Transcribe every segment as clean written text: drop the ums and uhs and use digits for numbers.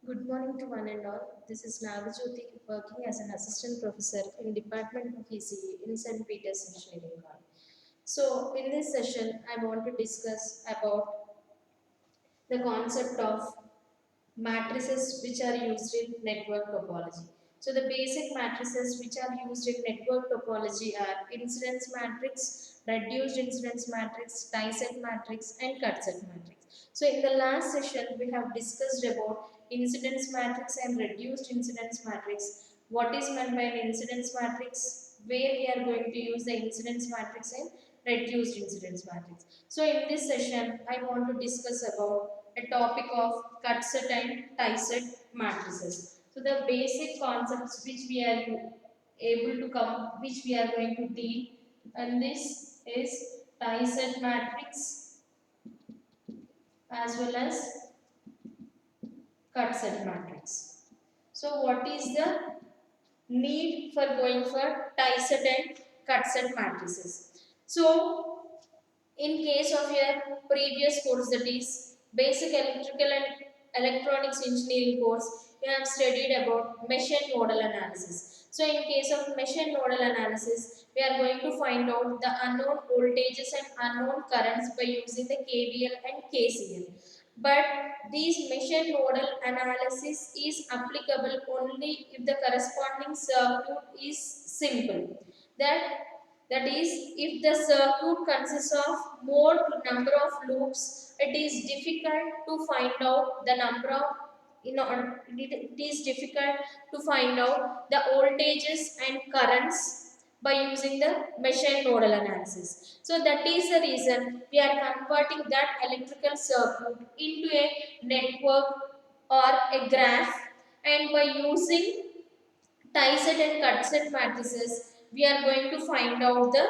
Good morning to one and all. This is Nagajyoti working as an assistant professor in Department of ECE in St. Peter's Engineering College. So in this session, I want to discuss about the concept of matrices which are used in network topology. So the basic matrices which are used in network topology are incidence matrix, reduced incidence matrix, tie-set matrix and cut-set matrix. So in the last session we have discussed about incidence matrix and reduced incidence matrix. What is meant by an incidence matrix, where we are going to use the incidence matrix and reduced incidence matrix. So in this session I want to discuss about a topic of cut set and tie set matrices. So the basic concepts which we are able to come, which we are going to deal, and this is tie set matrix as well as cut set matrix. So what is the need for going for tie set and cut set matrices? So in case of your previous course, that is basic electrical and electronics engineering course, you have studied about mesh and nodal analysis. So in case of mesh and nodal analysis, we are going to find out the unknown voltages and unknown currents by using the KVL and KCL. But these mesh and nodal analysis is applicable only if the corresponding circuit is simple. That is, if the circuit consists of more number of loops, it is difficult to find out the number of it is difficult to find out the voltages and currents by using the mesh and nodal analysis. So that is the reason we are converting that electrical circuit into a network or a graph, and by using tie set and cut set matrices, we are going to find out the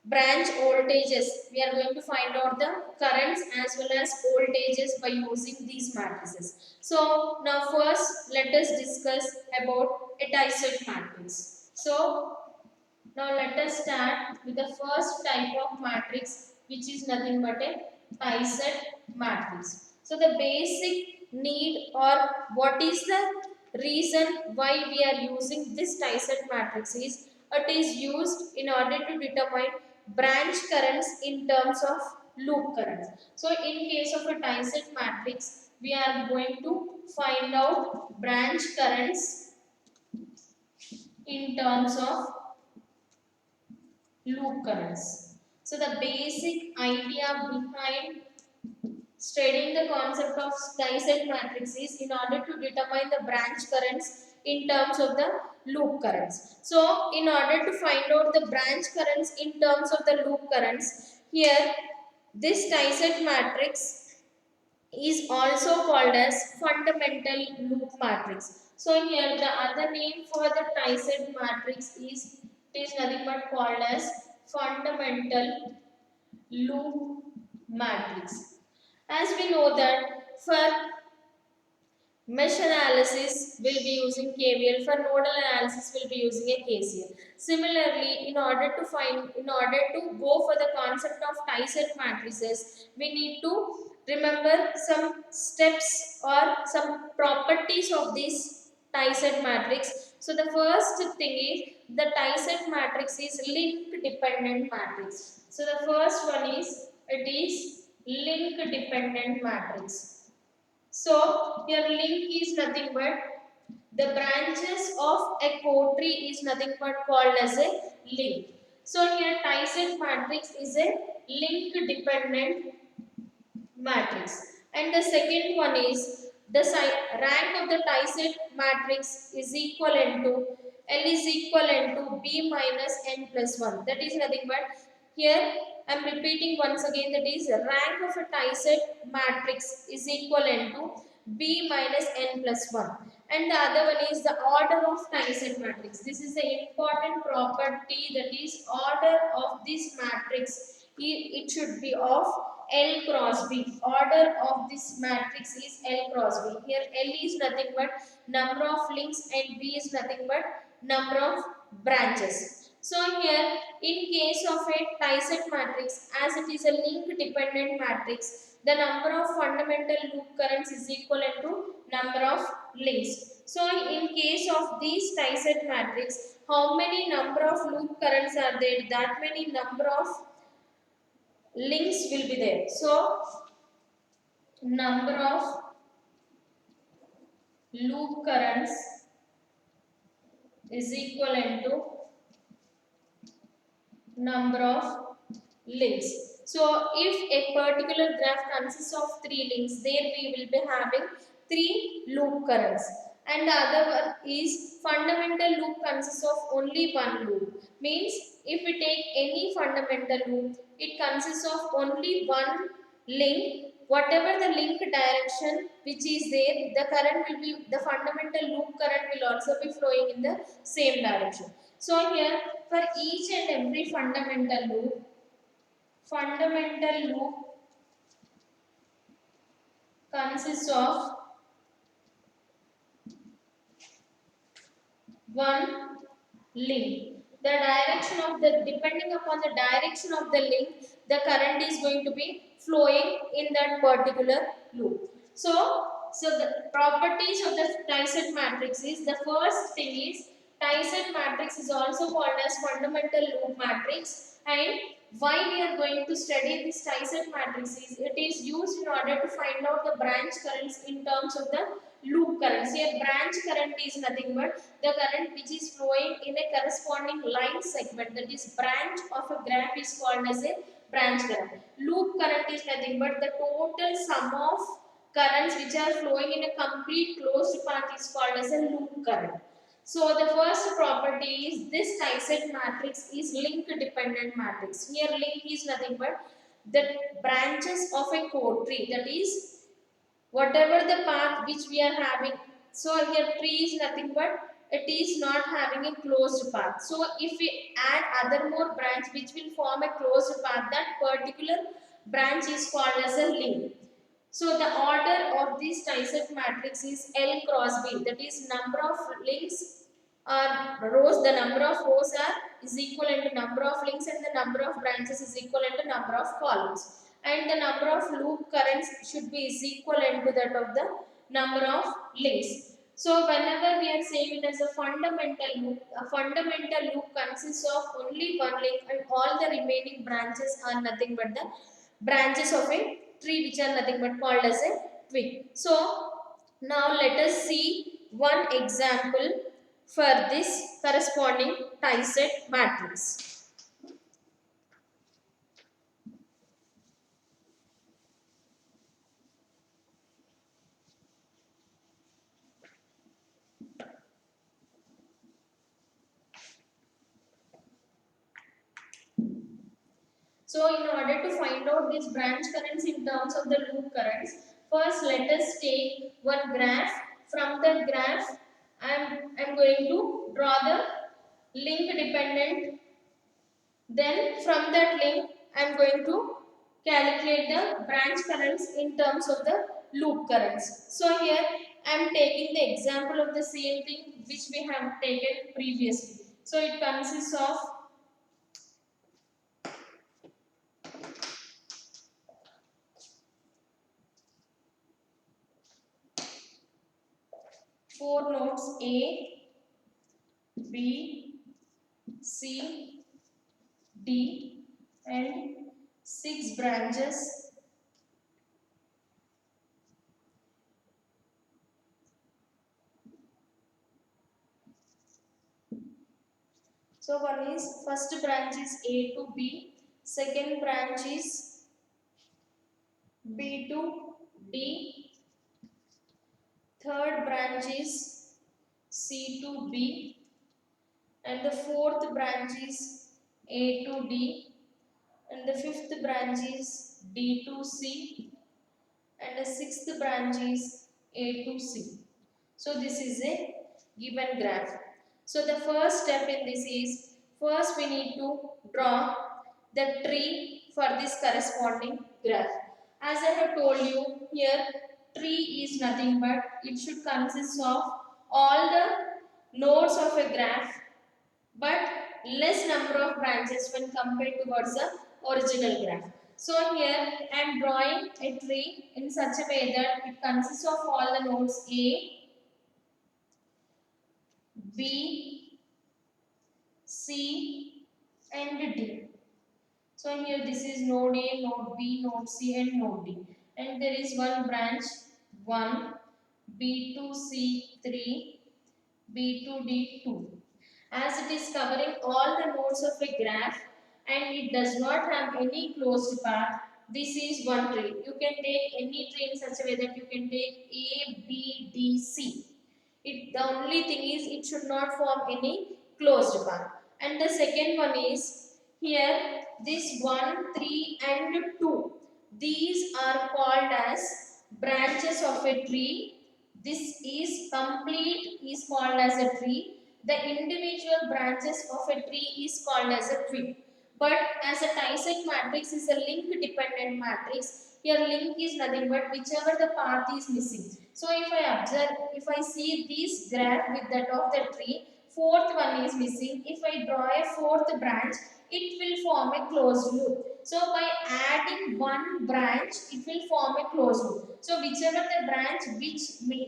branch voltages. We are going to find out the currents as well as voltages by using these matrices. So now first let us discuss about a tie set matrix. So now let us start with the first type of matrix, which is nothing but a tie set matrix. So the basic need, or what is the reason why we are using this tie set matrix is, it is used in order to determine branch currents in terms of loop currents. So in case of a tie set matrix, we are going to find out branch currents in terms of loop currents. So the basic idea behind studying the concept of tie-set matrix is in order to determine the branch currents in terms of the loop currents. So in order to find out the branch currents in terms of the loop currents, here this tie-set matrix is also called as fundamental loop matrix. So here the other name for the tie-set matrix is, it is nothing but called as fundamental loop matrix. As we know that for mesh analysis will be using KVL, for nodal analysis will be using a KCL. Similarly, in order to go for the concept of tie set matrices, we need to remember some steps or some properties of this tie set matrix. So the first thing is, the tie set matrix is link dependent matrix. So the first one is, it is link dependent matrix. So your link is nothing but the branches of a cotree is nothing but called as a link. So here tie set matrix is a link dependent matrix. And the second one is, the rank of the tie set matrix is equivalent to L is equivalent to B minus N plus 1. That is nothing but, here I am repeating once again, that is rank of a tie set matrix is equivalent to B minus N plus 1. And the other one is the order of tie set matrix. This is the important property, that is order of this matrix. It should be of L cross B. Order of this matrix is L cross B. Here L is nothing but number of links and B is nothing but number of branches. So here in case of a tie set matrix, as it is a link dependent matrix, the number of fundamental loop currents is equivalent to number of links. So in case of these tie-set matrix, how many number of loop currents are there? That many number of links will be there. So number of loop currents is equivalent to number of links. So if a particular graph consists of 3 links, there we will be having 3 loop currents. And the other one is fundamental loop consists of only one loop. Means if we take any fundamental loop, it consists of only one link. Whatever the link direction which is there, the current will be, the fundamental loop current will also be flowing in the same direction. So here for each and every fundamental loop consists of one link. The direction of the, depending upon the direction of the link, the current is going to be flowing in that particular loop. So the properties of the tie-set matrix is, the first thing is tie-set matrix is also called as fundamental loop matrix. And why we are going to study this tie-set matrix is, it is used in order to find out the branch currents in terms of the loop currents. Here branch current is nothing but the current which is flowing in a corresponding line segment, that is branch of a graph is called as a branch current. Loop current is nothing but the total sum of currents which are flowing in a complete closed path is called as a loop current. So the first property is, this tie-set matrix is link dependent matrix. Here link is nothing but the branches of a core tree, that is whatever the path which we are having. So here tree is nothing but it is not having a closed path. So if we add other more branch which will form a closed path, that particular branch is called as a link. So the order of this tie-set matrix is L cross B, that is number of links or rows, the number of rows are is equivalent to number of links, and the number of branches is equivalent to number of columns, and the number of loop currents should be is equivalent to that of the number of links. So whenever we are saying it as a fundamental loop consists of only one link and all the remaining branches are nothing but the branches of a tree which are nothing but called as a twig. So now let us see one example for this corresponding tie-set matrix. So in order to find out these branch currents in terms of the loop currents, first let us take one graph. From the graph, I'm going to draw the link dependent. Then from that link, I'm going to calculate the branch currents in terms of the loop currents. So here I'm taking the example of the same thing which we have taken previously. So it consists of 4 nodes A, B, C, D and 6 branches So one is, first branch is A to B, second branch is B to D, third branch is C to B, and the fourth branch is A to D, and the fifth branch is D to C, and the sixth branch is A to C. So this is a given graph. So the first step in this is, first we need to draw the tree for this corresponding graph. As I have told you, here tree is nothing but it should consist of all the nodes of a graph but less number of branches when compared towards the original graph. So here I am drawing a tree in such a way that it consists of all the nodes A, B, C and D. So here this is node A, node B, node C and node D. And there is one branch 1, B2C3, B2D2. As it is covering all the nodes of a graph and it does not have any closed path, this is one tree. You can take any tree in such a way that you can take A, B, D, C. The only thing is it should not form any closed path. And the second one is here this 1, 3 and 2. These are called as branches of a tree. This is complete is called as a tree. The individual branches of a tree is called as a tree. But as a Tyson matrix is a link dependent matrix, here link is nothing but whichever the path is missing. So if I observe, if I see this graph with that of the tree, fourth one is missing. If I draw a fourth branch, it will form a closed loop. So by adding one branch, it will form a closed loop. So whichever the branch which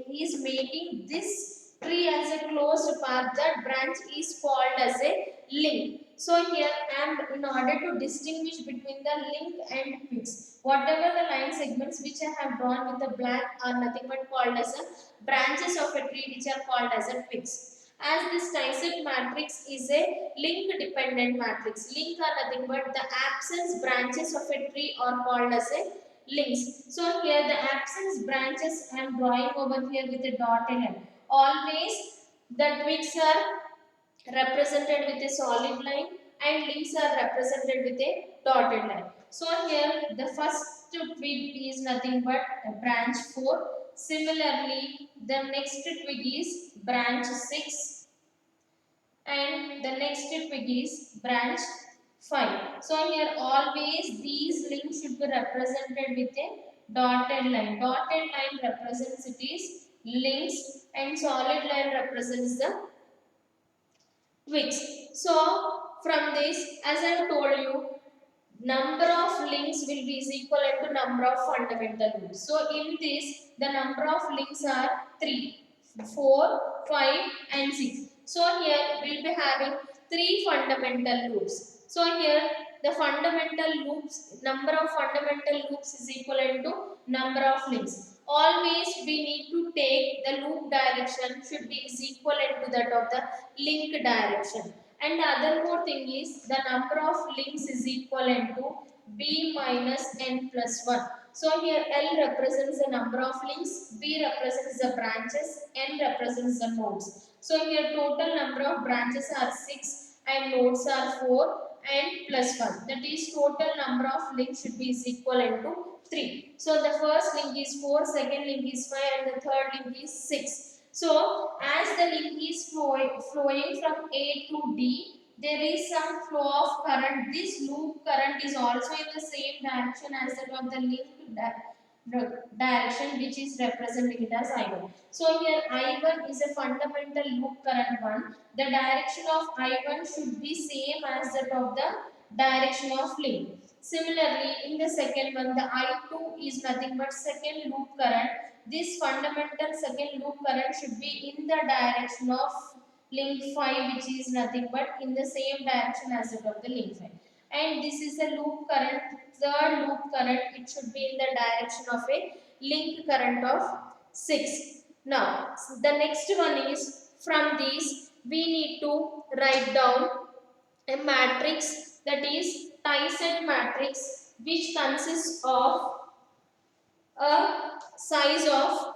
is making this tree as a closed path, that branch is called as a link. So here I am in order to distinguish between the link and fix. Whatever the line segments which I have drawn with the black are nothing but called as a branches of a tree which are called as a fix. As this Tyson matrix is a link dependent matrix. Link are nothing but the absence branches of a tree are called as a links. So here the absence branches I am drawing over here with a dotted line. Always the twigs are represented with a solid line and links are represented with a dotted line. So here the first twig is nothing but branch 4. Similarly, the next twig is branch 6 and the next twig is branch 5. So here always these links should be represented with a dotted line. Dotted line represents it is links and solid line represents the twigs. So from this, as I have told you, number of links will be equivalent to number of fundamental loops. So in this, the number of links are 3, 4, 5 and 6. So here we will be having 3 fundamental loops. So here the fundamental loops, number of fundamental loops is equivalent to number of links. Always we need to take the loop direction should be is equivalent to that of the link direction. And the other more thing is the number of links is equivalent to b minus n plus 1. So here L represents the number of links, B represents the branches, N represents the nodes. So here total number of branches are 6 and nodes are 4 and plus 1. That is total number of links should be is equivalent to 3. So the first link is 4, second link is 5 and the third link is 6. So as the link is flowing from A to D, there is some flow of current. This loop current is also in the same direction as that of the link direction which is representing it as I1. So here I1 is a fundamental loop current 1. The direction of I1 should be same as that of the direction of link. Similarly, in the second one, the I2 is nothing but second loop current. This fundamental second loop current should be in the direction of link 5, which is nothing but in the same direction as that of the link 5. And this is a loop current, third loop current, it should be in the direction of a link current of 6. Now, the next one is from these we need to write down a matrix, that is Tyson matrix, which consists of a size of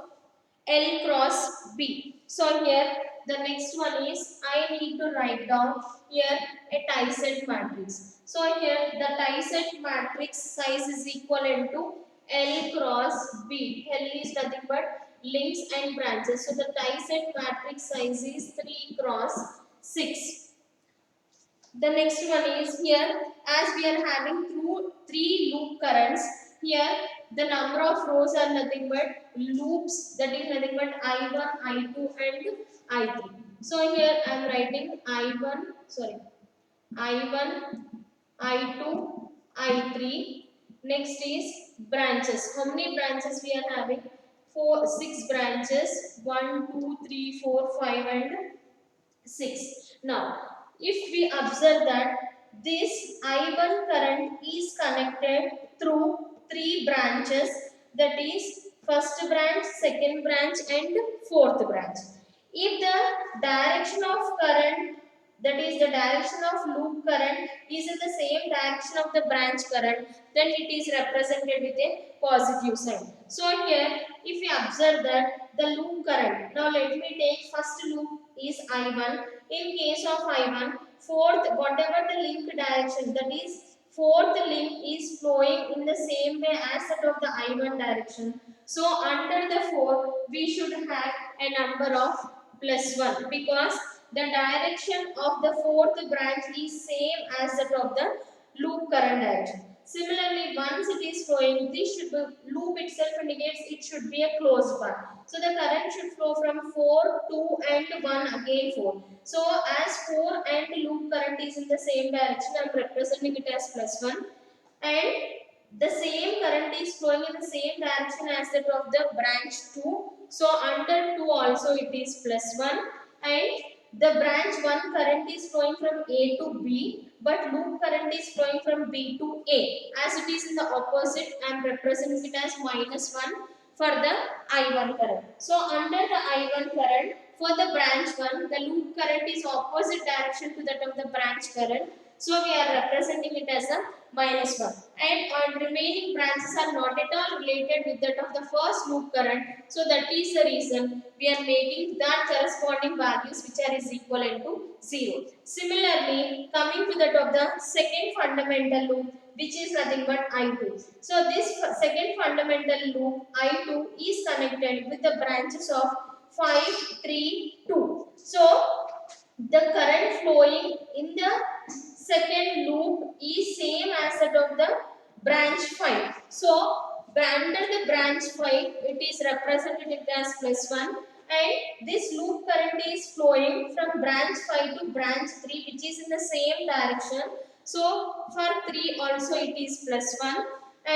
L cross B. So here the next one is I need to write down here a Tyson matrix. So here the Tyson matrix size is equivalent to L cross B. L is nothing but links and branches. So the Tyson matrix size is 3 cross 6. The next one is here, as we are having three loop currents, here the number of rows are nothing but loops, that is nothing but I1, I2 and I3. So here I am writing I1, I2, I3. Next is branches. How many branches we are having? 4, 6 branches. 1, 2, 3, 4, 5 and 6. Now, if we observe that this I1 current is connected through 3 branches, that is first branch, second branch and fourth branch. If the direction of current, that is the direction of loop current, is in the same direction of the branch current, then it is represented with a positive sign. So here, if we observe that the loop current, now let me take first loop is I1. In case of I1, fourth, whatever the link direction, that is fourth link is flowing in the same way as that of the I1 direction. So under the 4, we should have a number of +1 because the direction of the fourth branch is same as that of the loop current direction. Similarly, once it is flowing, this should be, loop itself indicates it should be a closed one. So the current should flow from 4, 2 and 1 again 4. So as 4 and loop current is in the same direction, I am representing it as +1, and the same current is flowing in the same direction as that of the branch 2. So under 2 also it is +1, and the branch 1 current is flowing from A to B, but loop current is flowing from B to A. As it is in the opposite, I am representing it as -1 for the I1 current. So under the I1 current, for the branch 1, the loop current is opposite direction to that of the branch current. So we are representing it as a -1. And our remaining branches are not at all related with that of the first loop current. So that is the reason we are making that corresponding values which are is equivalent to 0. Similarly, coming to that of the second fundamental loop, which is nothing but I2. So this second fundamental loop I2 is connected with the branches of 5, 3, 2. So the current flowing in the second loop is same as that of the branch 5. So under the branch 5, it is represented as +1, and this loop current is flowing from branch 5 to branch 3, which is in the same direction. So for 3 also it is +1,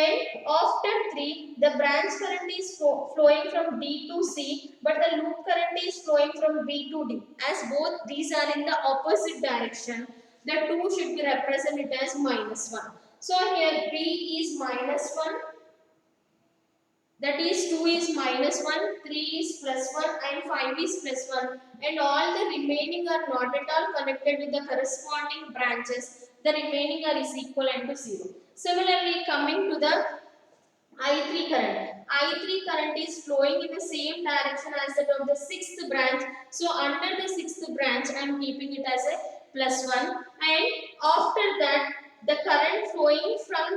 and after 3 the branch current is flowing from D to C, but the loop current is flowing from B to D. As both these are in the opposite direction, the 2 should be represented as -1. So here B is -1, that is 2 is -1, 3 is +1 and 5 is +1, and all the remaining are not at all connected with the corresponding branches. The remaining are is equivalent to 0. Similarly, coming to the I3 current. I3 current is flowing in the same direction as that of the sixth branch. So under the sixth branch, I am keeping it as a +1. And after that, the current flowing from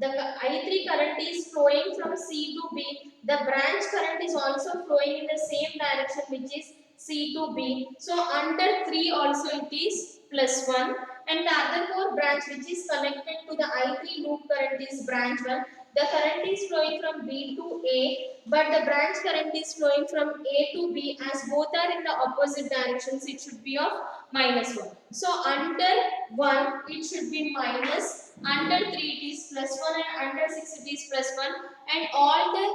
the I3 current is flowing from C to B. The branch current is also flowing in the same direction, which is C to B. So under 3 also it is +1. And the other core branch which is connected to the I3 loop current is branch 1. The current is flowing from B to A, but the branch current is flowing from A to B. As both are in the opposite directions, it should be of -1. So under 1 it should be minus, under 3 it is +1, and under 6 it is +1, and all the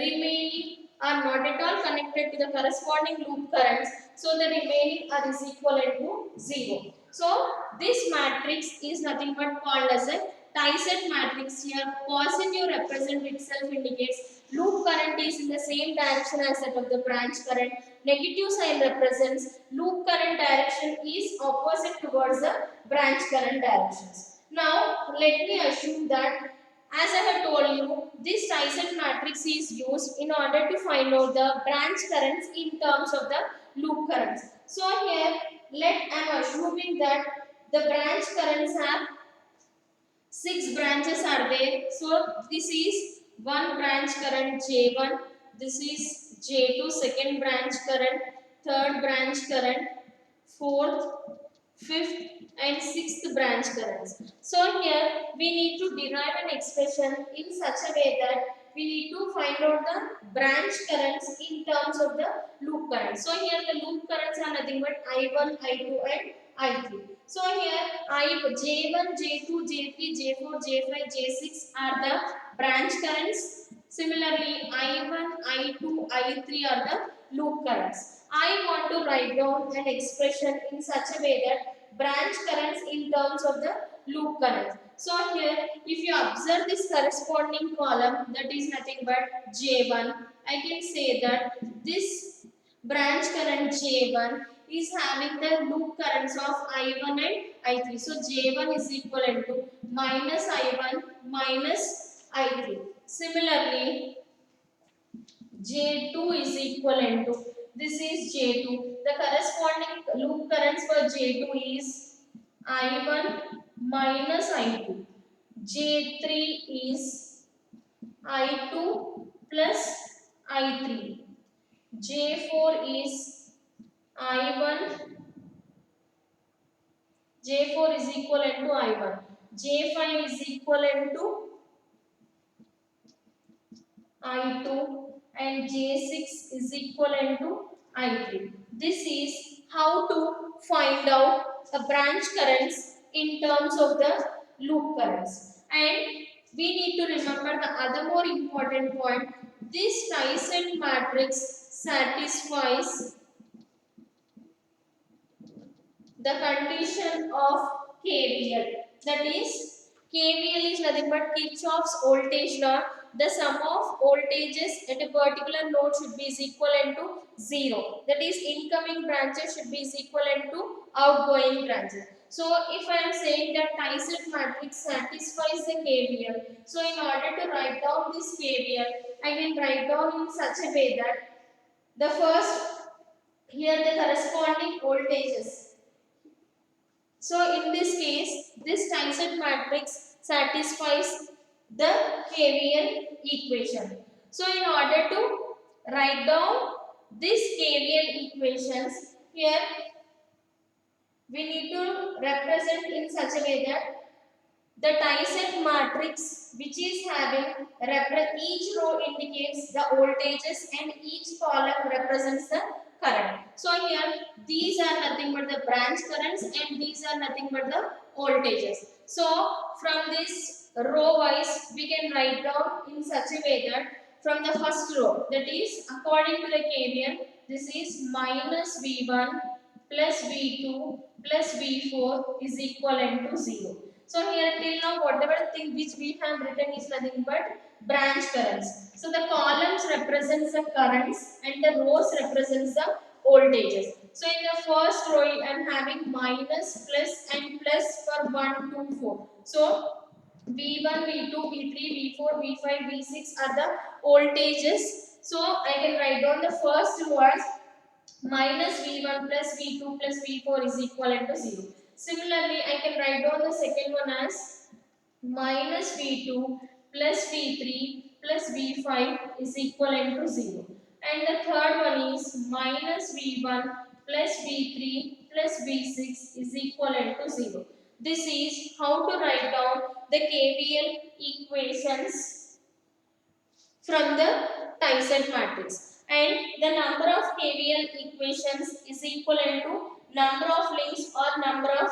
remaining are not at all connected to the corresponding loop currents. So the remaining are is equivalent to 0. So this matrix is nothing but called as a Tie-set matrix. Here positive represent itself indicates loop current is in the same direction as that of the branch current. Negative sign represents loop current direction is opposite towards the branch current directions. Now let me assume that, as I have told you, this tie-set matrix is used in order to find out the branch currents in terms of the loop currents. So here I am assuming that the branch currents have 6 branches are there. So this is one branch current J1, this is J2 second branch current, third branch current, fourth, fifth and sixth branch currents. So here we need to derive an expression in such a way that we need to find out the branch currents in terms of the loop current. So here the loop currents are nothing but I1, I2 and I3. So here J1, J2, J3, J4, J5, J6 are the branch currents. Similarly, I1, I2, I3 are the loop currents. I want to write down an expression in such a way that branch currents in terms of the loop current. So here, if you observe this corresponding column, that is nothing but J1, I can say that this branch current J1 is having the loop currents of I1 and I3. So J1 is equivalent to minus I1 minus I3. Similarly, J2 is equivalent to, this is J2. The corresponding loop currents for J2 is I1 minus I2. J3 is I2 plus I3. J4 is I1, J4 is equivalent to I1. J5 is equivalent to I2 and J6 is equivalent to I3. This is how to find out the branch currents in terms of the loop currents. And we need to remember the other more important point. This Tyson matrix satisfies the condition of KVL. That is, KVL is nothing but Kirchhoff's voltage law. The sum of voltages at a particular node should be is equivalent to 0. That is, incoming branches should be is equivalent to outgoing branches. So, if I am saying that Tyson matrix satisfies the KVL, so in order to write down this KVL, I can write down in such a way that the first, here the corresponding voltages. So in this case, this Tyson matrix satisfies the KVL equation. So in order to write down this KVL equations, here we need to represent in such a way that the Tyson matrix, which is having each row indicates the voltages and each column represents the current. So here these are nothing but the branch currents and these are nothing but the voltages. So from this row wise we can write down in such a way that from the first row, that is according to the KVL, this is minus V1 plus V2 plus V4 is equivalent to 0. So here till now whatever thing which we have written is nothing but branch currents. So the columns represents the currents and the rows represents the voltages. So in the first row I am having minus, plus and plus for 1, 2, 4. So V1, V2, V3, V4, V5, V6 are the voltages. So I can write down the first row as minus V1 plus V2 plus V4 is equivalent to 0. Similarly, I can write down the second one as minus V2 plus V3 plus V5 is equivalent to 0. And the third one is minus V1 plus V3 plus V6 is equivalent to 0. This is how to write down the KVL equations from the Tyson matrix. And the number of KVL equations is equivalent to number of links or number of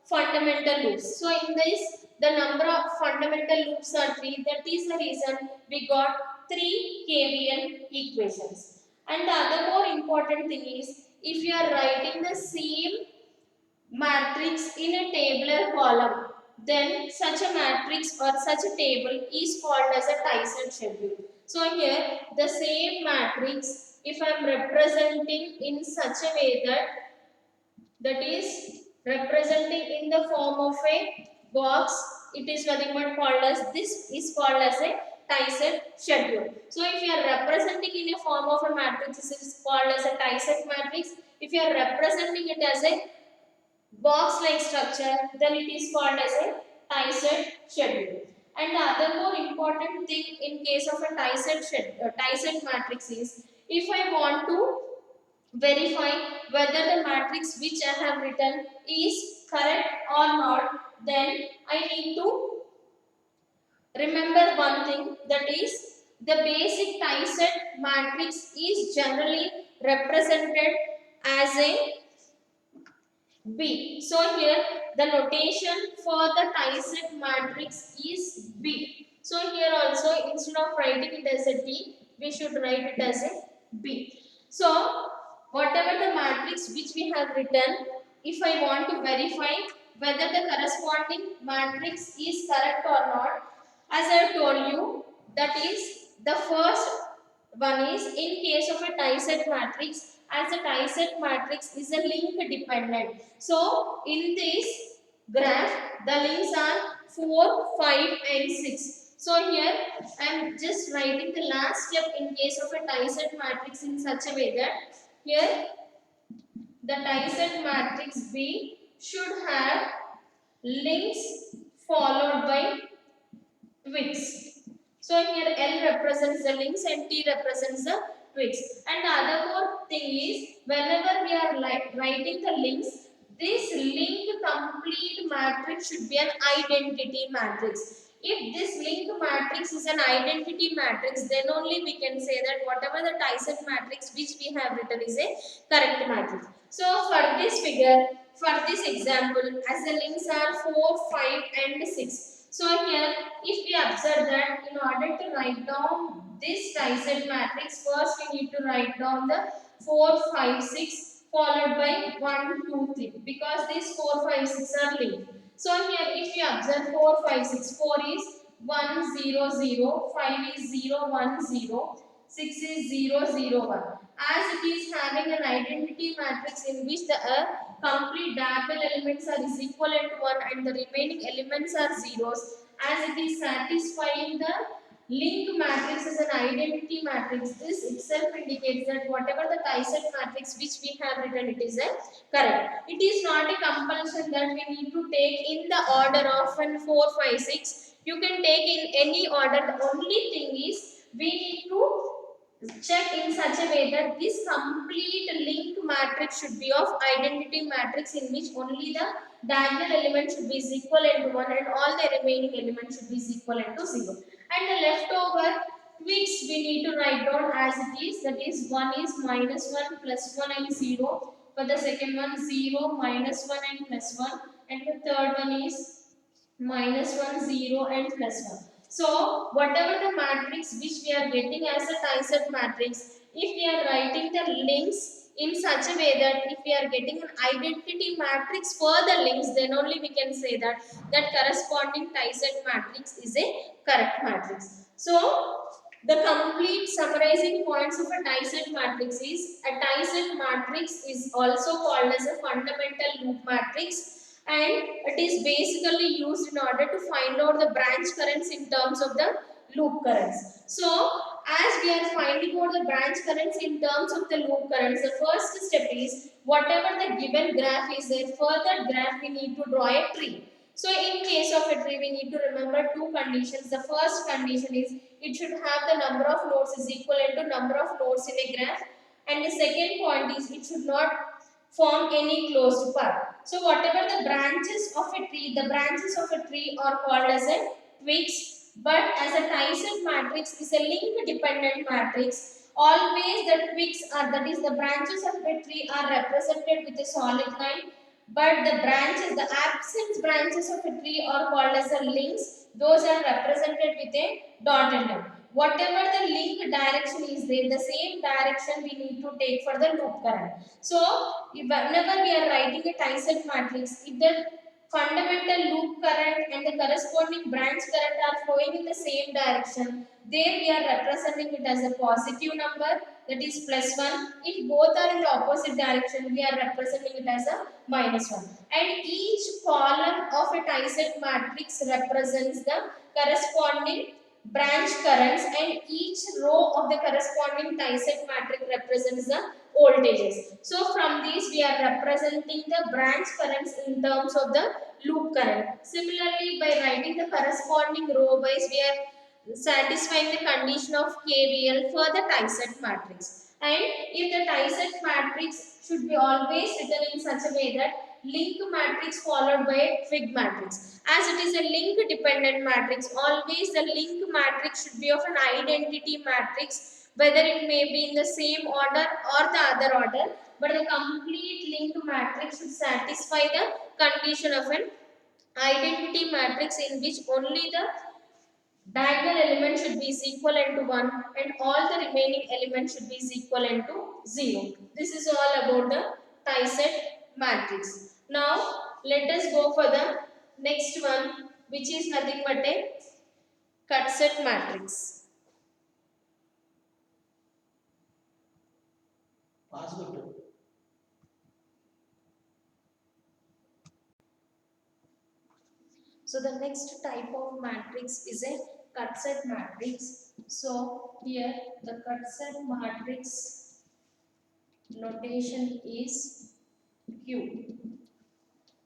fundamental loops. So in this, the number of fundamental loops are 3. That is the reason we got 3 KVL equations. And the other more important thing is, if you are writing the same matrix in a tabular column, then such a matrix or such a table is called as a Tyson schedule. So here the same matrix, if I am representing in such a way that is representing in the form of a box, it is nothing but called as, this is called as a Tyson schedule. So if you are representing in a form of a matrix, this is called as a Tyson matrix. If you are representing it as a box-like structure, then it is called as a Tyson schedule. And the other more important thing in case of a Tyson matrix is, if I want to verify whether the matrix which I have written is correct or not, then I need to remember one thing, that is the basic Tyson matrix is generally represented as a B. So here the notation for the Lie-set matrix is B. So here also instead of writing it as a T, we should write it as a B. So whatever the matrix which we have written, if I want to verify whether the corresponding matrix is correct or not, as I have told you, that is the first one is in case of a tie-set matrix, as a tie-set matrix is a link dependent. So in this graph, the links are 4, 5 and 6. So here I am just writing the last step in case of a tie-set matrix in such a way that here the tie-set matrix B should have links followed by twigs. So here L represents the links and T represents the twigs. And the other more thing is whenever we are writing the links, this link complete matrix should be an identity matrix. If this link matrix is an identity matrix, then only we can say that whatever the Tyson matrix which we have written is a correct matrix. So for this figure, for this example, as the links are 4, 5 and 6. So here, if we observe that in order to write down this Tyson matrix, first we need to write down the 4, 5, 6 followed by 1, 2, 3 because these 4, 5, 6 are linked. So here if we observe 4, 5, 6, 4 is 1, 0, 0, 5 is 0, 1, 0, 6 is 0, 0, 1. As it is having an identity matrix in which the complete diagonal elements are is equivalent to 1 and the remaining elements are zeros, as it is satisfying the link matrix as an identity matrix, this itself indicates that whatever the Tyson matrix which we have written, it is a correct. It is not a compulsion that we need to take in the order of 4, 5, 6. You can take in any order. The only thing is we need to check in such a way that this complete link matrix should be of identity matrix in which only the diagonal element should be equivalent to 1 and all the remaining elements should be equivalent to 0. And the leftover twigs we need to write down as it is, that is 1 is minus 1 plus 1 and 0. For the second one 0 minus 1 and plus 1, and the third one is minus 1, 0 and plus 1. So whatever the matrix which we are getting as a Tyson matrix, if we are writing the links in such a way that if we are getting an identity matrix for the links, then only we can say that that corresponding Tyson matrix is a correct matrix. So the complete summarizing points of a Tyson matrix is a Tyson matrix is also called as a fundamental loop matrix, and it is basically used in order to find out the branch currents in terms of the loop currents. So as we are finding out the branch currents in terms of the loop currents, the first step is whatever the given graph is there, for that graph we need to draw a tree. So in case of a tree, we need to remember two conditions. The first condition is it should have the number of nodes is equivalent to number of nodes in a graph, and the second point is it should not form any closed path. So whatever the branches of a tree, the branches of a tree are called as a twigs, but as a Tyson matrix is a link dependent matrix. Always the twigs are, that is the branches of a tree are represented with a solid line, but the branches, the absent branches of a tree are called as the links. Those are represented with a dotted line. Whatever the link direction is there, the same direction we need to take for the loop current. So, whenever we are writing a Tyson matrix, if the fundamental loop current and the corresponding branch current are flowing in the same direction, there we are representing it as a positive number, that is plus 1. If both are in the opposite direction, we are representing it as a minus 1. And each column of a Tyson matrix represents the corresponding branch currents, and each row of the corresponding Tyson matrix represents the voltages. So from these we are representing the branch currents in terms of the loop current. Similarly, by writing the corresponding row wise, we are satisfying the condition of KVL for the Tyson matrix. And if the Tyson matrix should be always written in such a way that link matrix followed by a twig matrix. As it is a link dependent matrix, always the link matrix should be of an identity matrix whether it may be in the same order or the other order, but the complete linked matrix should satisfy the condition of an identity matrix in which only the diagonal element should be is equivalent to 1 and all the remaining elements should be is equivalent to 0. This is all about the tie-set matrix. Now let us go for the next one, which is nothing but a cut-set matrix. So the next type of matrix is a cut-set matrix. So here the cut-set matrix notation is Q.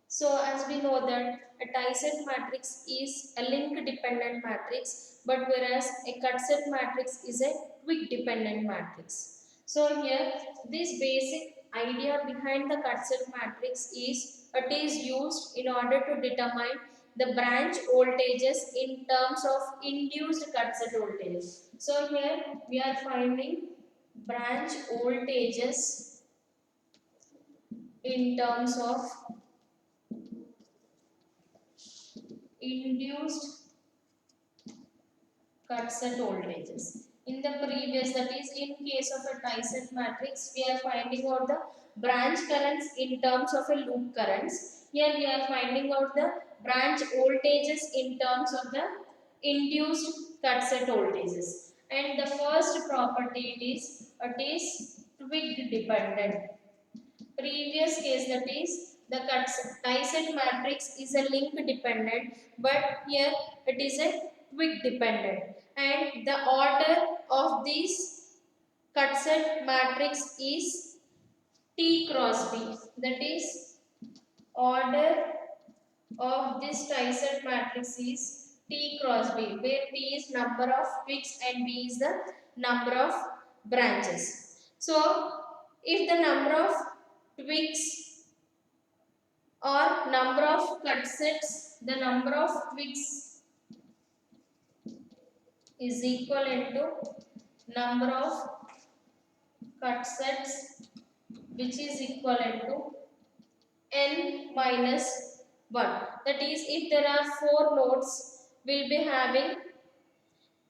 So as we know that a tie-set matrix is a link-dependent matrix, but whereas a cut-set matrix is a quick-dependent matrix. So here this basic idea behind the cut-set matrix is it is used in order to determine the branch voltages in terms of induced cut-set voltages. So here we are finding branch voltages in terms of induced cut-set voltages. In the previous, that is in case of a tie-set matrix, we are finding out the branch currents in terms of a loop currents. Here we are finding out the branch voltages in terms of the induced cut-set voltages. And the first property it is twig dependent. Previous case, that is the tie-set matrix is a link dependent, but here it is a twig dependent, and the order of this cut-set matrix is T cross B. That is order of this tie-set matrix is T cross B, where T is number of twigs and B is the number of branches. So if the number of twigs or number of cut sets, the number of twigs is equivalent to number of cut sets, which is equivalent to n minus 1. That is, if there are 4 nodes, we will be having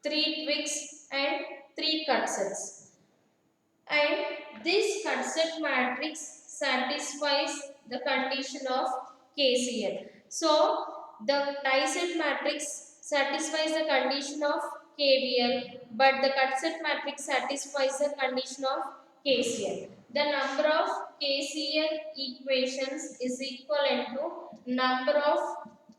3 twigs and 3 cut sets. And this cut set matrix satisfies the condition of KCL. So the tie-set matrix satisfies the condition of KVL, but the cut-set matrix satisfies the condition of KCL. The number of KCL equations is equivalent to number of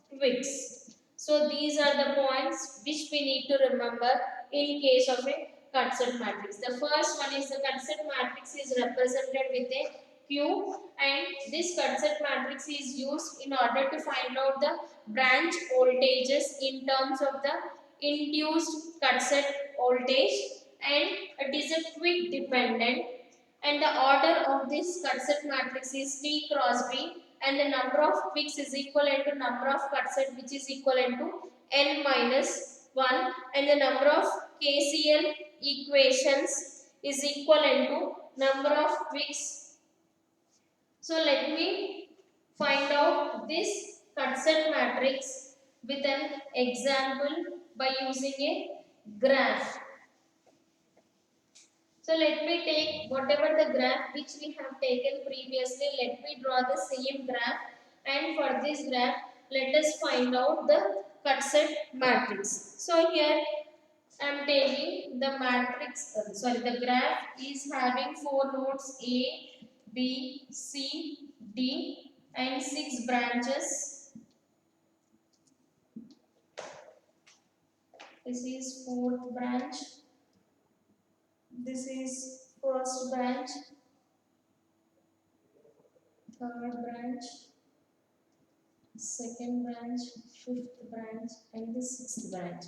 twigs. So these are the points which we need to remember in case of a cut-set matrix. The first one is the cut-set matrix is represented with a Q, and this cut-set matrix is used in order to find out the branch voltages in terms of the induced cut-set voltage, and it is a twig dependent, and the order of this cut-set matrix is T cross B, and the number of twigs is equivalent to number of cut-set, which is equivalent to n minus 1, and the number of KCL equations is equivalent to number of twigs. So let me find out this cut-set matrix with an example by using a graph. So let me take whatever the graph which we have taken previously, let me draw the same graph, and for this graph let us find out the cut-set matrix. So here I am taking the matrix, the graph is having 4 nodes A, B, C, D and 6 branches. This is 4th branch. This is 1st branch, 3rd branch, 2nd branch, 5th branch and the 6th branch.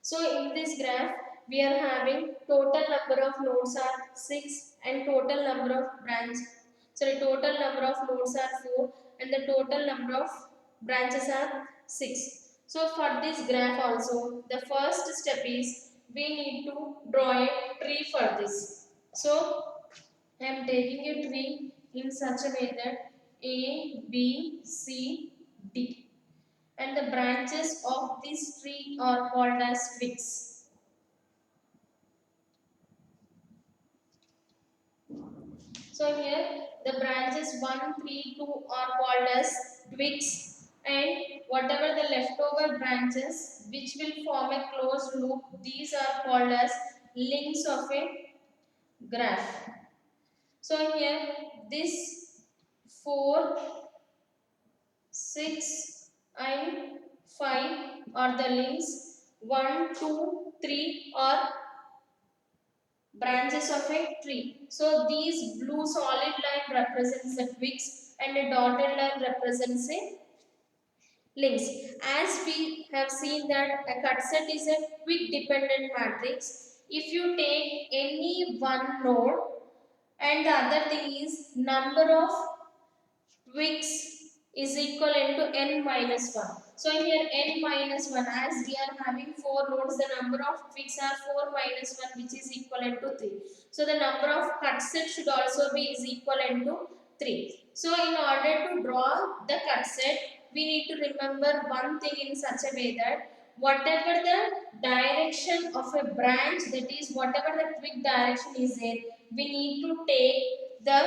So in this graph we are having total number of nodes are 6 and total number of total number of nodes are 4 and the total number of branches are 6. So for this graph also, the first step is we need to draw a tree for this. So I am taking a tree in such a way that A, B, C, D, and the branches of this tree are called as twigs. So here the branches 1, 3, 2 are called as twigs, and whatever the leftover branches which will form a closed loop, these are called as links of a graph. So here this 4, 6 and 5 are the links, 1, 2, 3 are branches of a tree. So these blue solid line represents the twigs and a dotted line represents a links. As we have seen that a cut set is a twig dependent matrix. If you take any one node and the other thing is number of twigs is equal into n minus 1. So here n minus 1, as we are having 4 nodes, the number of twigs are 4 minus 1, which is equivalent to 3. So the number of cut set should also be is equivalent to 3. So in order to draw the cut set, we need to remember one thing in such a way that whatever the direction of a branch, that is whatever the twig direction is there, we need to take the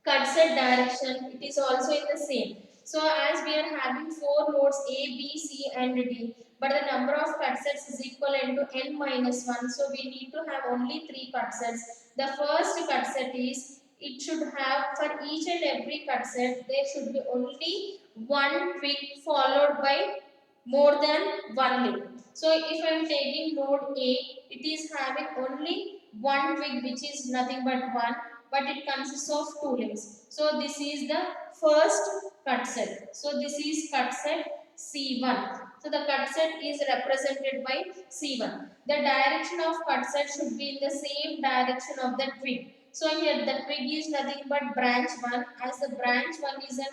cut set direction, it is also in the same. So as we are having 4 nodes A, B, C and D, but the number of cut sets is equivalent to n minus 1, so we need to have only 3 cut sets. The first cut set is, it should have, for each and every cut set, there should be only one twig followed by more than one link. So if I am taking node A, it is having only one twig which is nothing but 1, but it consists of 2 links. So this is the first cut set. So this is cut set C1. So the cut set is represented by C1. The direction of cut set should be in the same direction of the twig. So here the twig is nothing but branch 1, as the branch 1 is an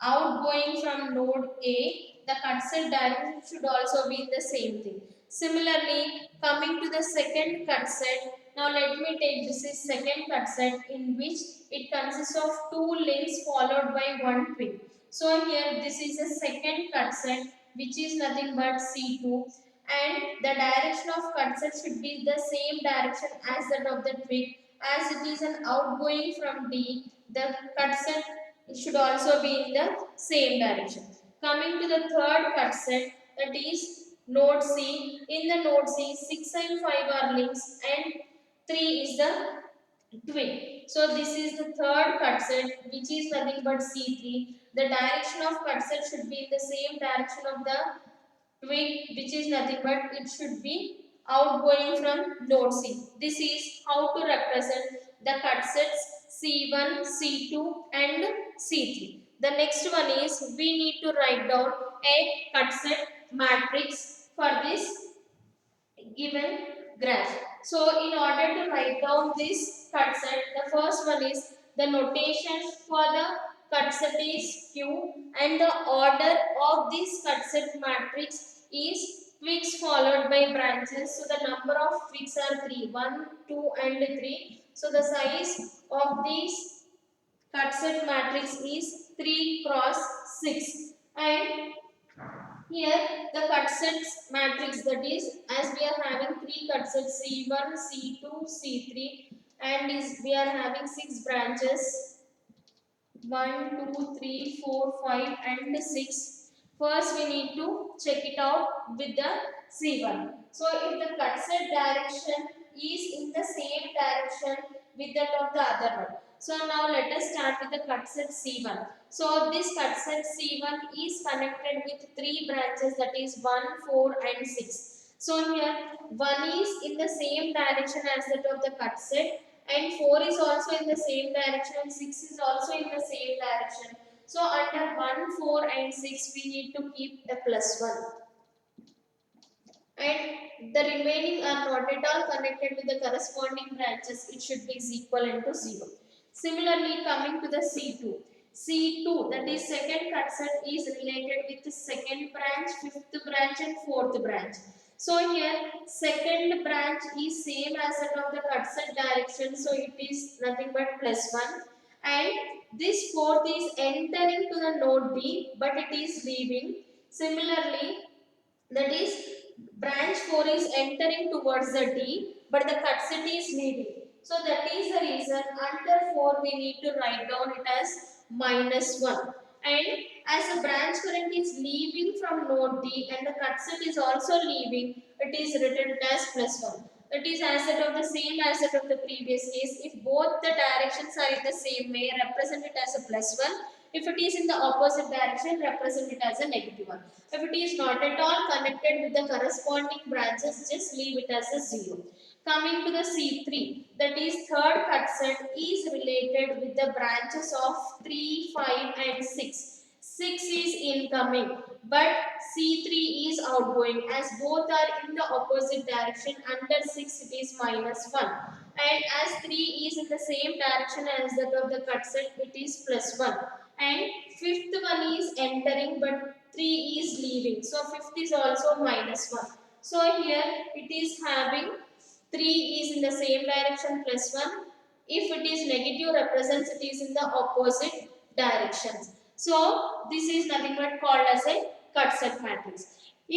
outgoing from node A, the cut set direction should also be in the same thing. Similarly, coming to the second cut set, now let me take this is second cut set in which it consists of 2 links followed by one twig. So here this is a second cut set which is nothing but C2, and the direction of cut set should be the same direction as that of the twig, as it is an outgoing from D. The cut set should also be in the same direction. Coming to the third cut set, that is node C. In the node C, 6 and 5 are links and 3 is the twig. So this is the third cut set which is nothing but C3. The direction of cut set should be in the same direction of the twig, which is nothing but it should be outgoing from node C. This is how to represent the cut sets C1, C2 and C3. The next one is, we need to write down a cut set matrix for this given graph. So in order to write down this cut set, the first one is, the notation for the cut set is Q, and the order of this cut set matrix is twigs followed by branches. So the number of twigs are 3, 1, 2 and 3. So the size of this cut set matrix is 3 cross 6, and here the cut sets matrix, that is, as we are having 3 cut sets C1, C2, C3, and we are having 6 branches 1, 2, 3, 4, 5 and 6. First we need to check it out with the C1. So if the cut set direction is in the same direction with that of the other one. So now let us start with the cut set C1. So this cut set C1 is connected with 3 branches, that is 1, 4 and 6. So here 1 is in the same direction as that of the cut set, and 4 is also in the same direction and 6 is also in the same direction. So under 1, 4 and 6 we need to keep a plus 1. And the remaining are not at all connected with the corresponding branches, it should be is equivalent to 0. Similarly, coming to the C2. C2, that is second cut set, is related with the second branch, fifth branch and fourth branch. So here second branch is same as that of the cut set direction, so it is nothing but +1, and this fourth is entering to the node D but it is leaving. Similarly, that is branch 4 is entering towards the D but the cut set is leaving. So that is the reason under 4 we need to write down it as -1. And as the branch current is leaving from node D and the cut set is also leaving, it is written as +1. It is as that of the same as that of the previous case. If both the directions are in the same way, represent it as a +1. If it is in the opposite direction, represent it as a -1. If it is not at all connected with the corresponding branches, just leave it as a 0. Coming to the C3, that is third cut set is related with the branches of 3, 5 and 6. 6 is incoming but C3 is outgoing, as both are in the opposite direction. Under 6 it is -1, and as 3 is in the same direction as that of the cut set, it is +1, and fifth one is entering but 3 is leaving, so fifth is also -1. So here it is having 3 is in the same direction +1. If it is negative, represents it is in the opposite directions. So this is nothing but called as a cut set matrix.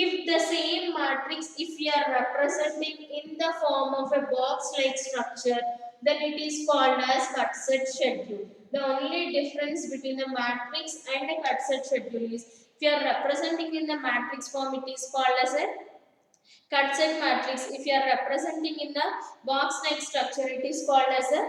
If the same matrix, if we are representing in the form of a box like structure, then it is called as cut set schedule. The only difference between the matrix and a cut set schedule is, if you are representing in the matrix form, it is called as a cut set matrix. If you are representing in the box like structure, it is called as a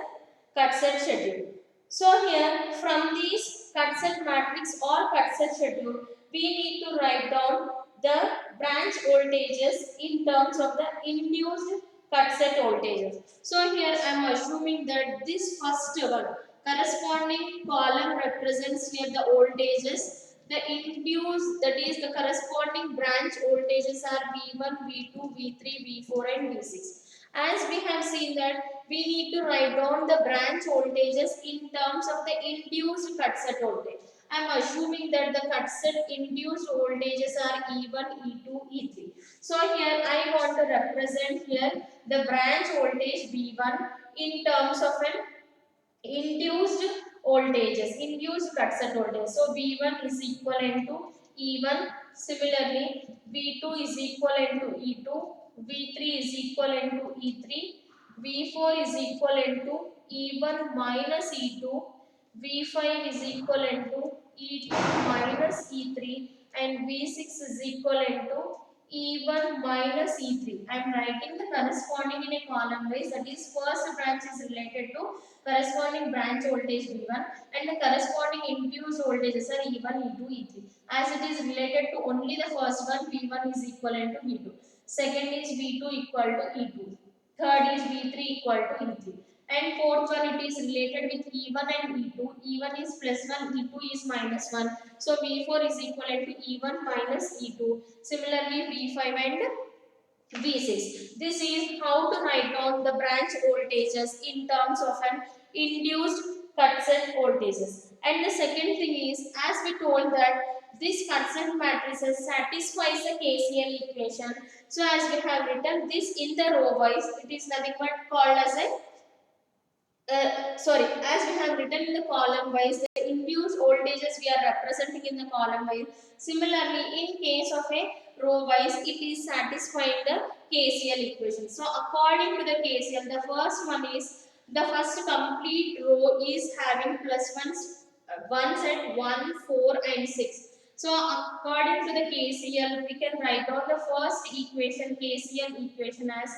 cut set schedule. So here from these cut set matrix or cut set schedule, we need to write down the branch voltages in terms of the induced cut set voltages. So here I am assuming that this first one corresponding column represents here the voltages. The induced, that is the corresponding branch voltages are V1, V2, V3, V4 and V6. As we have seen that we need to write down the branch voltages in terms of the induced cut set voltage. I am assuming that the cut set induced voltages are E1, E2, E3. So here I want to represent here the branch voltage V1 in terms of an induced voltages, induced cut set voltage. So V1 is equivalent to E1. Similarly, V2 is equivalent to E2. V3 is equivalent to E3. V4 is equivalent to E1 minus E2. V5 is equivalent to E2 minus E3. And V6 is equivalent to E1 minus E3. I am writing the corresponding in a column wise, that is first branch is related to corresponding branch voltage V1 and the corresponding induced voltages are E1, E2, E3. As it is related to only the first one, V1 is equivalent to V2. Second is V2 equal to E2. Third is V3 equal to E3. And fourth one, it is related with E1 and E2. E1 is +1, E2 is -1. So V4 is equivalent to E1 minus E2. Similarly, V5 and V6. This is how to write down the branch voltages in terms of an induced cut set voltages. And the second thing is, as we told that this cut set matrices satisfies the KCL equation. So as we have written this in the row wise, it is nothing but called as a as we have written in the column wise, the induced voltages we are representing in the column wise. Similarly, in case of a row wise, it is satisfying the KCL equation. So according to the KCL, the first one is, the first complete row is having plus ones at 1, 4 and 6. So according to the KCL, we can write down the first equation, KCL equation, as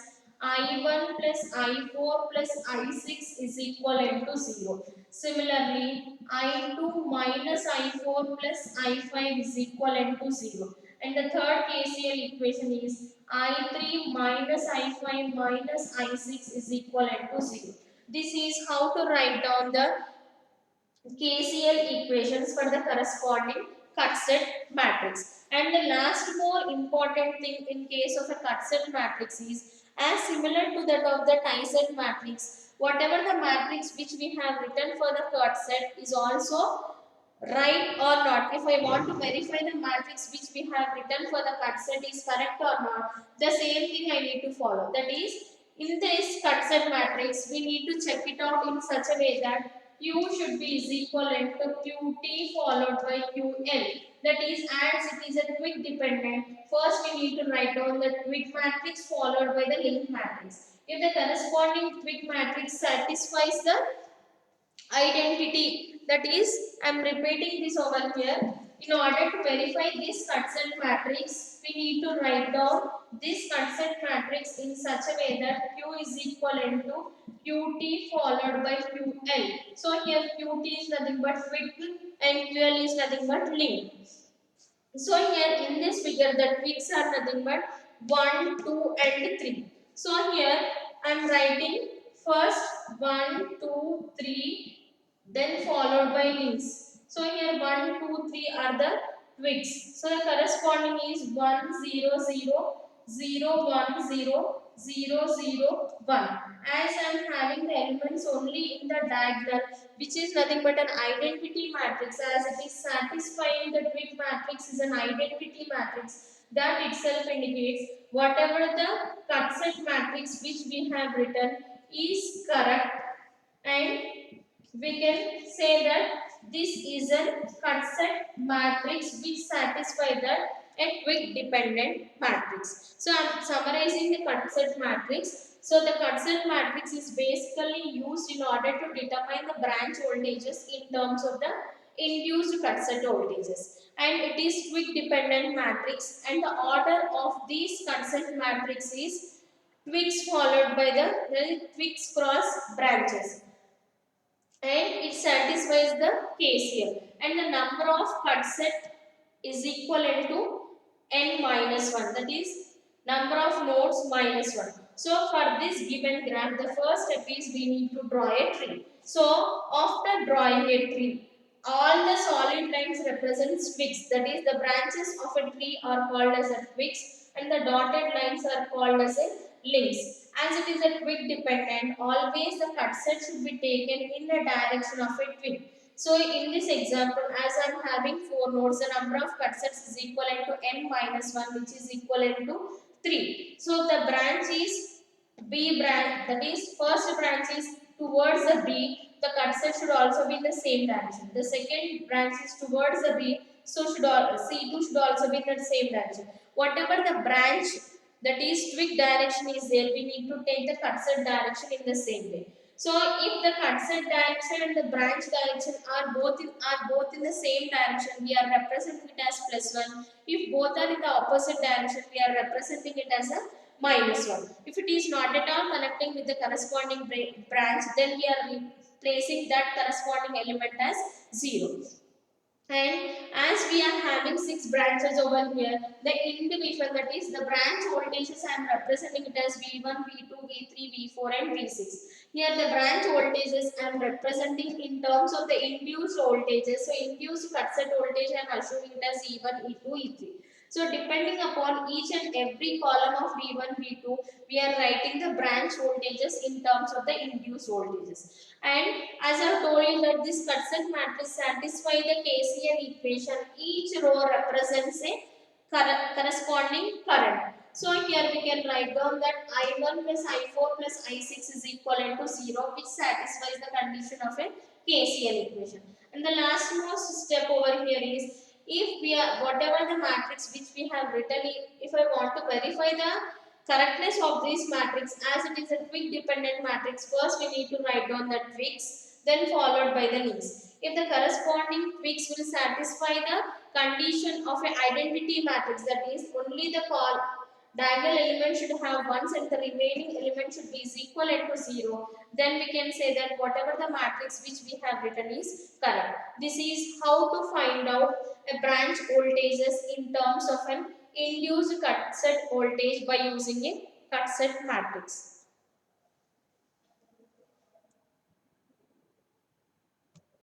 I1 plus I4 plus I6 is equivalent to 0. Similarly, I2 minus I4 plus I5 is equivalent to 0. And the third KCL equation is I3 minus I5 minus I6 is equivalent to 0. This is how to write down the KCL equations for the corresponding cut set matrix. And the last more important thing in case of a cut set matrix is, as similar to that of the tie set matrix, whatever the matrix which we have written for the cut set is also right or not. If I want to verify the matrix which we have written for the cut set is correct or not, the same thing I need to follow. That is, in this cut set matrix, we need to check it out in such a way that Q should be is equivalent to QT followed by QL. That is, as it is a quick dependent, first we need to write down the quick matrix followed by the link matrix. If the corresponding quick matrix satisfies the identity, that is, I am repeating this over here. In order to verify this consent matrix, we need to write down this consent matrix in such a way that Q is equivalent to QT followed by QL. So here QT is nothing but quick and QL is nothing but link. So here in this figure, the quicks are nothing but 1, 2 and 3. So here I am writing first 1, 2, 3, then followed by links. So here 1, 2, 3 are the twigs. So the corresponding is 1, 0, 0, 0, 1, 0, 0, 0, 1. As I am having the elements only in the diagonal, which is nothing but an identity matrix, as it is satisfying the twig matrix is an identity matrix, that itself indicates whatever the cut set matrix which we have written is correct, and we can say that this is a cut set matrix which satisfies the a quick dependent matrix. So I am summarizing the cut set matrix. So the cut set matrix is basically used in order to determine the branch voltages in terms of the induced cut set voltages, and it is quick dependent matrix, and the order of these cut set matrix is twigs followed by the twigs cross branches, and it satisfies the case here, and the number of cut set is equivalent to n minus 1, that is number of nodes minus 1. So for this given graph, the first step is we need to draw a tree. So after drawing a tree, all the solid lines represent twigs, that is the branches of a tree are called as a twigs, and the dotted lines are called as a links. As it is a twig dependent, always the cut set should be taken in the direction of a twig. So in this example, as I am having 4 nodes, the number of cut sets is equivalent to n minus 1, which is equivalent to 3. So the branch is B branch, that is first branch is towards the B, the cut set should also be in the same direction. The second branch is towards the B, so C2 should also be in the same direction. Whatever the branch, that is twig direction is there, we need to take the cut set direction in the same way. So if the cut set direction and the branch direction are both in the same direction, we are representing it as +1. If both are in the opposite direction, we are representing it as a -1. If it is not at all connecting with the corresponding branch, then we are replacing that corresponding element as 0. And as we are having 6 branches over here, the individual, that is the branch voltages, I am representing it as V1, V2, V3, V4 and V6. Here the branch voltages I am representing in terms of the induced voltages. So induced cut set voltage I am assuming it as E1, E2, E3. So depending upon each and every column of V1, V2, we are writing the branch voltages in terms of the induced voltages. And as I have told you that this cut set matrix satisfies the KCL equation, each row represents a corresponding current. So here we can write down that I1 plus I4 plus I6 is equivalent to 0, which satisfies the condition of a KCL equation. And the last most step over here is, if we are whatever the matrix which we have written, if I want to verify the correctness of this matrix, as it is a twig dependent matrix, first we need to write down the twigs, then followed by the links. If the corresponding twigs will satisfy the condition of an identity matrix, that is only the diagonal element should have 1 and the remaining element should be equivalent to 0, then we can say that whatever the matrix which we have written is correct. This is how to find out a branch voltages in terms of an induced cut set voltage by using a cut set matrix.